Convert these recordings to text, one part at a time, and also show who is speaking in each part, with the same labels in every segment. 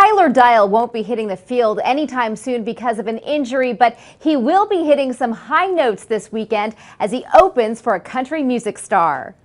Speaker 1: Tyler Dial won't be hitting the field anytime soon because of an injury, but he will be hitting some high notes this weekend as he opens for a country music star.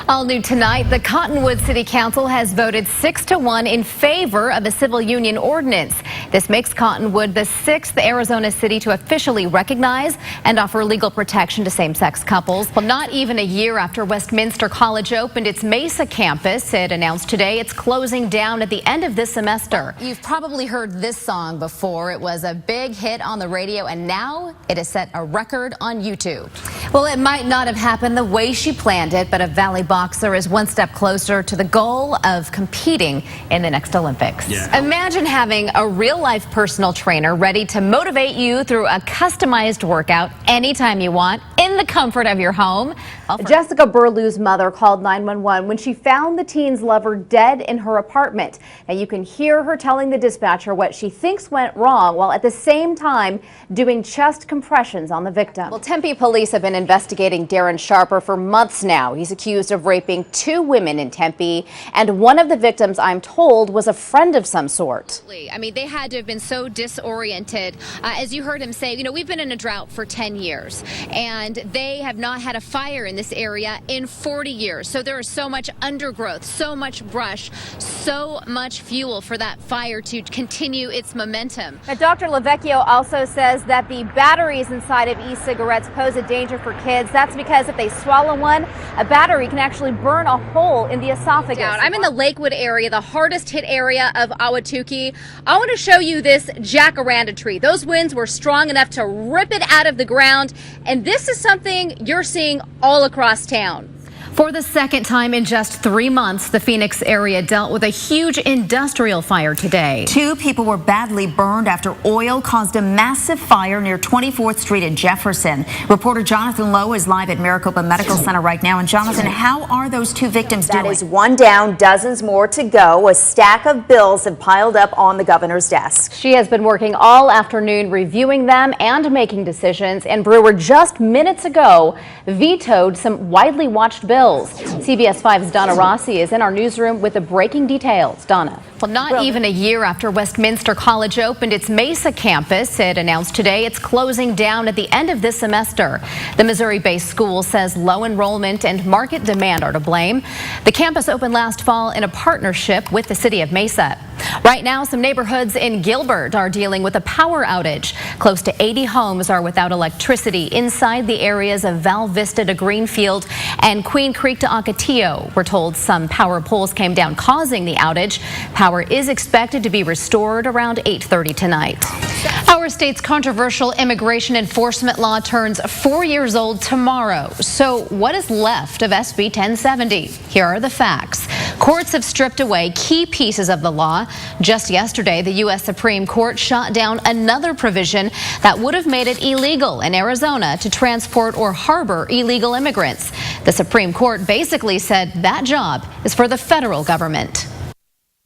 Speaker 2: All new tonight, the Cottonwood City Council has voted 6-1 in favor of a civil union ordinance. This makes Cottonwood the 6th Arizona city to officially recognize and offer legal protection to same-sex couples. Well, not even a year after Westminster College opened its Mesa campus, it announced today it's closing down at the end of this semester. You've probably heard this song before. It was a big hit on the radio, and now it has set a record on YouTube. Well, it might not have happened the way she planned it, but a Valley boxer is one step closer to the goal of competing in the next Olympics. Yeah. Imagine having a real-life personal trainer ready to motivate you through a customized workout anytime you want in the comfort of your home.
Speaker 1: Jessica Burlew's mother called 911 when she found the teen's lover dead in her apartment. Now you can hear her telling the dispatcher what she thinks went wrong while at the same time doing chest compressions on the victim. Well, Tempe police have been investigating Darren Sharper for months now. He's accused of raping 2 women in Tempe, and one of the victims, I'm told, was a friend of some sort.
Speaker 2: I mean, they had to have been so disoriented. As you heard him say, you know, we've been in a drought for 10 years, and they have not had a fire in this area in 40 years. So there is so much undergrowth, so much brush, so much fuel for that fire to continue its momentum.
Speaker 1: Now, Dr. Lavecchio also says that the batteries inside of e-cigarettes pose a danger for kids. That's because if they swallow one, a battery can actually burn a hole in the esophagus.
Speaker 2: I'm in the Lakewood area, the hardest hit area of Ahwatukee. I want to show you this jacaranda tree. Those winds were strong enough to rip it out of the ground, and this is something you're seeing all across town. For the second time in just 3 months, the Phoenix area dealt with a huge industrial fire today.
Speaker 3: 2 people were badly burned after oil caused a massive fire near 24th Street in Jefferson. Reporter Jonathan Lowe is live at Maricopa Medical Center right now. And Jonathan, how are those 2 victims doing?
Speaker 4: That is one down, dozens more to go. A stack of bills have piled up on the governor's desk.
Speaker 1: She has been working all afternoon reviewing them and making decisions. And Brewer just minutes ago vetoed some widely watched bills. CBS 5's Donna Rossi is in our newsroom with the breaking details. Donna.
Speaker 2: Well, not even a year after Westminster College opened its Mesa campus, it announced today it's closing down at the end of this semester. The Missouri-based school says low enrollment and market demand are to blame. The campus opened last fall in a partnership with the city of Mesa. Right now, some neighborhoods in Gilbert are dealing with a power outage. Close to 80 homes are without electricity inside the areas of Val Vista to Greenfield and Queen Creek to Ocotillo. We're told some power poles came down, causing the outage. Power is expected to be restored around 8:30 tonight. Our state's controversial immigration enforcement law turns 4 years old tomorrow. So what is left of SB 1070? Here are the facts. Courts have stripped away key pieces of the law. Just yesterday, the U.S. Supreme Court shot down another provision that would have made it illegal in Arizona to transport or harbor illegal immigrants. The Supreme Court basically said that job is for the federal government.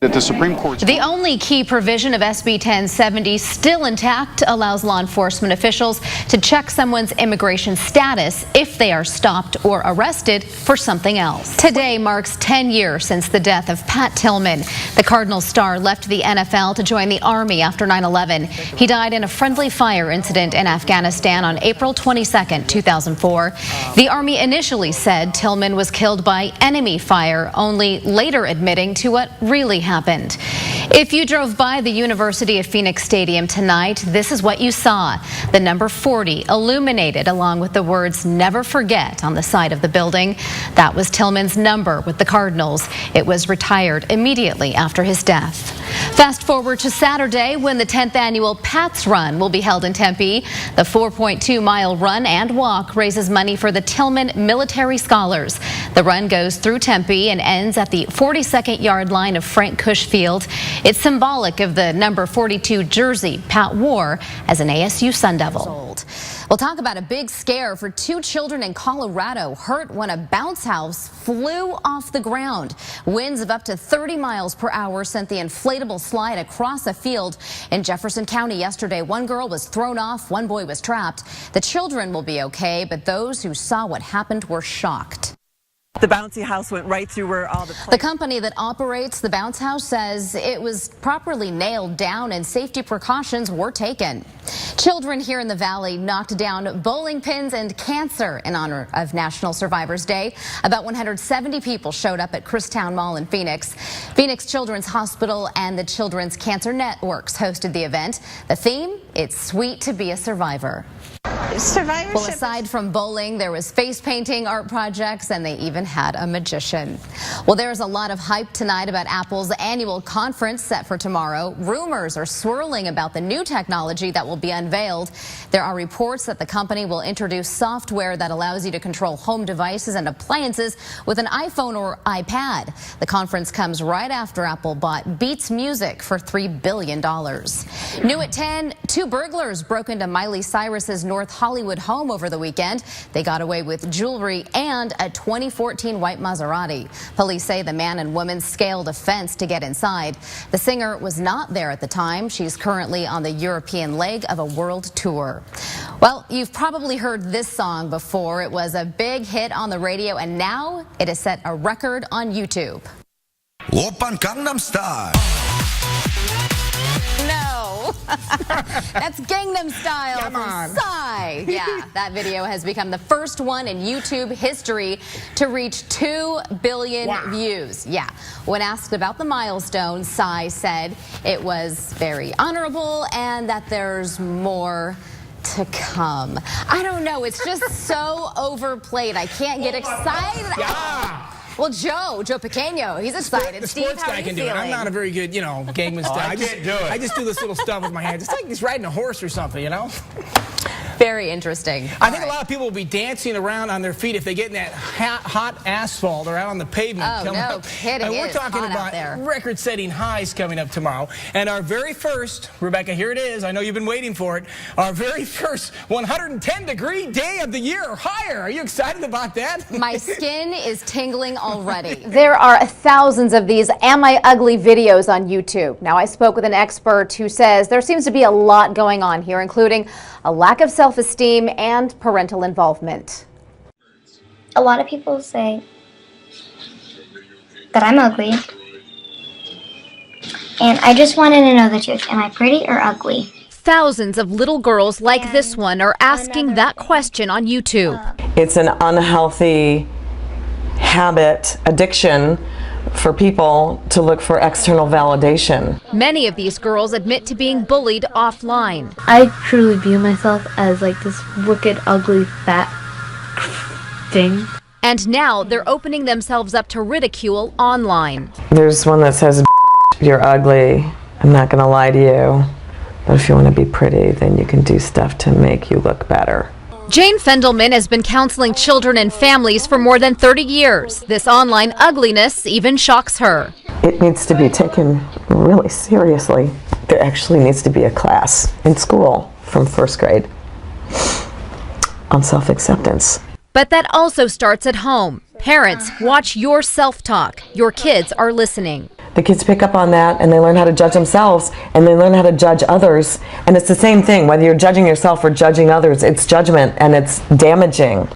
Speaker 2: The only key provision of SB 1070 still intact allows law enforcement officials to check someone's immigration status if they are stopped or arrested for something else. Today marks 10 years since the death of Pat Tillman. The Cardinals star left the NFL to join the Army after 9/11. He died in a friendly fire incident in Afghanistan on April 22, 2004. The Army initially said Tillman was killed by enemy fire, only later admitting to what really happened. If you drove by the University of Phoenix Stadium tonight, this is what you saw. The number 40 illuminated along with the words "Never Forget" on the side of the building. That was Tillman's number with the Cardinals. It was retired immediately after his death. Fast forward to Saturday when the 10th annual Pats Run will be held in Tempe. The 4.2-mile run and walk raises money for the Tillman Military Scholars. The run goes through Tempe and ends at the 42nd yard line of Frank Cush Field. It's symbolic of the number 42 jersey Pat wore as an ASU Sun Devil. We'll talk about a big scare for 2 children in Colorado hurt when a bounce house flew off the ground. Winds of up to 30 miles per hour sent the inflatable slide across a field in Jefferson County yesterday. 1 girl was thrown off, 1 boy was trapped. The children will be okay, but those who saw what happened were shocked.
Speaker 5: The bouncy house went right through where all the...
Speaker 2: The company that operates the bounce house says it was properly nailed down and safety precautions were taken. Children here in the valley knocked down bowling pins and cancer in honor of National Survivors Day. About 170 people showed up at Christown Mall in Phoenix. Phoenix Children's Hospital and the Children's Cancer Networks hosted the event. The theme, it's sweet to be a survivor.
Speaker 6: Survivorship.
Speaker 2: Well, aside from bowling, there was face painting, art projects, and they even had a magician. Well, there's a lot of hype tonight about Apple's annual conference set for tomorrow. Rumors are swirling about the new technology that will be unveiled. There are reports that the company will introduce software that allows you to control home devices and appliances with an iPhone or iPad. The conference comes right after Apple bought Beats Music for $3 billion. New at 10, 2 burglars broke into Miley Cyrus's North Hollywood home over the weekend. They got away with jewelry and a 2014 white Maserati. Police say the man and woman scaled a fence to get inside. The singer was not there at the time. She's currently on the European leg of a world tour. Well, you've probably heard this song before. It was a big hit on the radio, and now it has set a record on YouTube.
Speaker 7: Oppan Gangnam Style.
Speaker 2: No, that's Gangnam Style
Speaker 8: Come on.
Speaker 2: from Psy. Yeah, that video has become the first one in YouTube history to reach 2 billion views. Yeah, when asked about the milestone, Psy said it was very honorable and that there's more to come. I don't know, it's just so overplayed. I can't get excited.
Speaker 8: Yeah.
Speaker 2: Well, Joe Pequeno, he's excited.
Speaker 8: The
Speaker 2: Steve,
Speaker 8: sports
Speaker 2: how
Speaker 8: guy
Speaker 2: are you
Speaker 8: can do it. I'm
Speaker 2: feeling?
Speaker 8: not a very good, Gangnam style.
Speaker 7: I can't do it.
Speaker 8: I just do this little stuff with my hands. It's like he's riding a horse or something,
Speaker 2: Very interesting.
Speaker 8: I think a lot of people will be dancing around on their feet if they get in that hot asphalt or out on the pavement.
Speaker 2: Oh,
Speaker 8: coming
Speaker 2: no
Speaker 8: up.
Speaker 2: kidding.
Speaker 8: And we're
Speaker 2: It is
Speaker 8: talking
Speaker 2: hot out
Speaker 8: about
Speaker 2: there.
Speaker 8: record-setting highs coming up tomorrow. And our very first, Rebecca, here it is. I know you've been waiting for it. Our very first 110-degree day of the year or higher. Are you excited about that?
Speaker 2: My skin is tingling already.
Speaker 1: There are thousands of these Am I Ugly videos on YouTube. Now, I spoke with an expert who says there seems to be a lot going on here, including a lack of self-esteem and parental involvement.
Speaker 9: A lot of people say that I'm ugly, and I just wanted to know the truth. Am I pretty or ugly?
Speaker 10: Thousands of little girls like this one are asking that question on YouTube.
Speaker 5: It's an unhealthy habit, addiction for people to look for external validation.
Speaker 10: Many of these girls admit to being bullied offline.
Speaker 11: I truly view myself as like this wicked, ugly, fat thing.
Speaker 10: And now they're opening themselves up to ridicule online.
Speaker 5: There's one that says, "You're ugly. I'm not gonna lie to you. But if you want to be pretty, then you can do stuff to make you look better."
Speaker 10: Jane Fendelman has been counseling children and families for more than 30 years. This online ugliness even shocks her.
Speaker 5: It needs to be taken really seriously. There actually needs to be a class in school from first grade on self-acceptance.
Speaker 10: But that also starts at home. Parents, watch your self-talk. Your kids are listening.
Speaker 5: The kids pick up on that and they learn how to judge themselves and they learn how to judge others. And it's the same thing, whether you're judging yourself or judging others, it's judgment and it's damaging.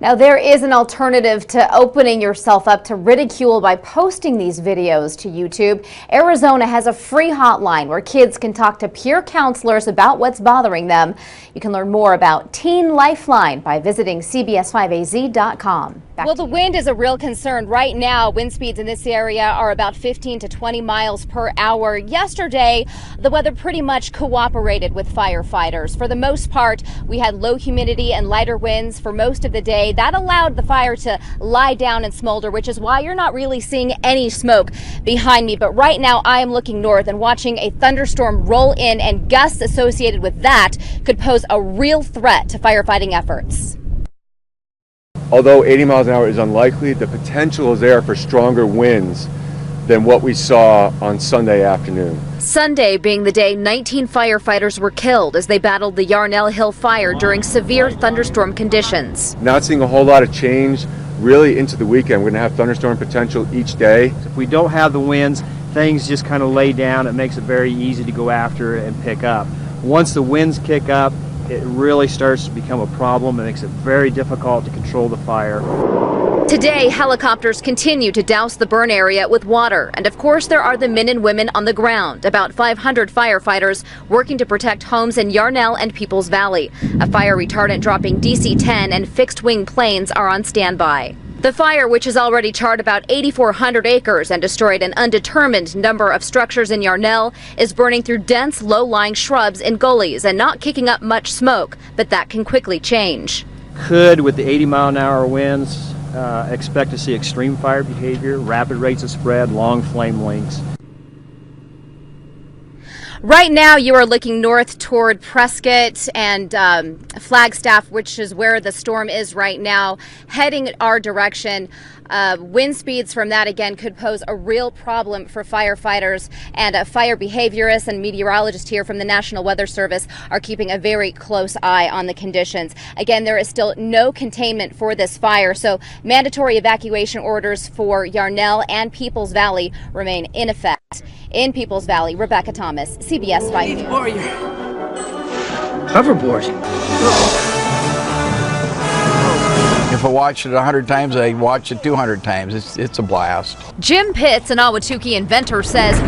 Speaker 1: Now, there is an alternative to opening yourself up to ridicule by posting these videos to YouTube. Arizona has a free hotline where kids can talk to peer counselors about what's bothering them. You can learn more about Teen Lifeline by visiting CBS5AZ.com.
Speaker 10: Well, the wind is a real concern right now. Wind speeds in this area are about 15 to 20 miles per hour. Yesterday, the weather pretty much cooperated with firefighters. For the most part, we had low humidity and lighter winds for most of the day. That allowed the fire to lie down and smolder, which is why you're not really seeing any smoke behind me. But right now, I am looking north and watching a thunderstorm roll in, and gusts associated with that could pose a real threat to firefighting efforts.
Speaker 12: Although 80 miles an hour is unlikely, the potential is there for stronger winds than what we saw on Sunday afternoon.
Speaker 10: Sunday being the day 19 firefighters were killed as they battled the Yarnell Hill fire during severe thunderstorm conditions.
Speaker 12: Not seeing a whole lot of change really into the weekend. We're going to have thunderstorm potential each day.
Speaker 13: If we don't have the winds, things just kind of lay down. It makes it very easy to go after and pick up. Once the winds kick up, it really starts to become a problem. It makes it very difficult to control the fire.
Speaker 10: Today, helicopters continue to douse the burn area with water. And of course, there are the men and women on the ground. About 500 firefighters working to protect homes in Yarnell and Peoples Valley. A fire retardant dropping DC-10 and fixed-wing planes are on standby. The fire, which has already charred about 8,400 acres and destroyed an undetermined number of structures in Yarnell, is burning through dense, low-lying shrubs and gullies and not kicking up much smoke, but that can quickly change.
Speaker 13: Could, with the 80-mile-an-hour winds, expect to see extreme fire behavior, rapid rates of spread, long flame lengths.
Speaker 10: Right now, you are looking north toward Prescott and Flagstaff, which is where the storm is right now, heading our direction. Wind speeds from that, again, could pose a real problem for firefighters, and fire behaviorists and meteorologists here from the National Weather Service are keeping a very close eye on the conditions. Again, there is still no containment for this fire, so mandatory evacuation orders for Yarnell and Peoples Valley remain in effect. In Peoples Valley, Rebecca Thomas, CBS 5 News.
Speaker 8: Hoverboard.
Speaker 6: If I watched it 100 times, I watch it 200 times. It's a blast.
Speaker 10: Jim Pitts, an Ahwatukee inventor, says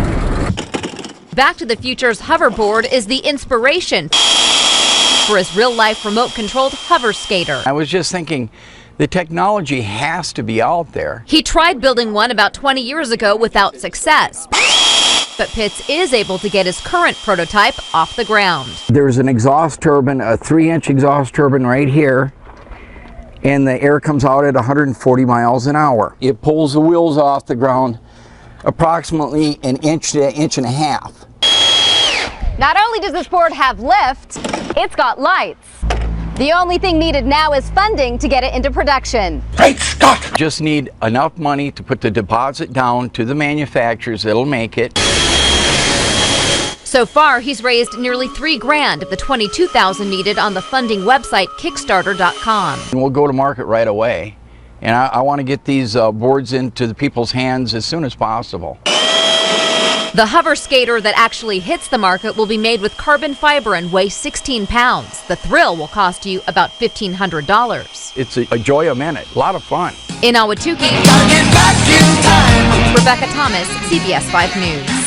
Speaker 10: Back to the Future's hoverboard is the inspiration for his real-life remote-controlled hover skater.
Speaker 6: I was just thinking, the technology has to be out there.
Speaker 10: He tried building one about 20 years ago without success. But Pitts is able to get his current prototype off the ground.
Speaker 6: There's an exhaust turbine, a 3-inch exhaust turbine right here, and the air comes out at 140 miles an hour. It pulls the wheels off the ground approximately an inch to an inch and a half.
Speaker 10: Not only does this board have lift, it's got lights. The only thing needed now is funding to get it into production.
Speaker 6: Great Scott! Just need enough money to put the deposit down to the manufacturers that'll make it.
Speaker 10: So far, he's raised nearly $3 grand of the $22,000 needed on the funding website Kickstarter.com.
Speaker 6: And we'll go to market right away. And I want to get these boards into the people's hands as soon as possible.
Speaker 10: The hover skater that actually hits the market will be made with carbon fiber and weigh 16 pounds. The thrill will cost you about $1,500.
Speaker 6: It's a joy a minute, a lot of fun.
Speaker 10: In Ahwatukee, Rebecca Thomas, CBS 5 News.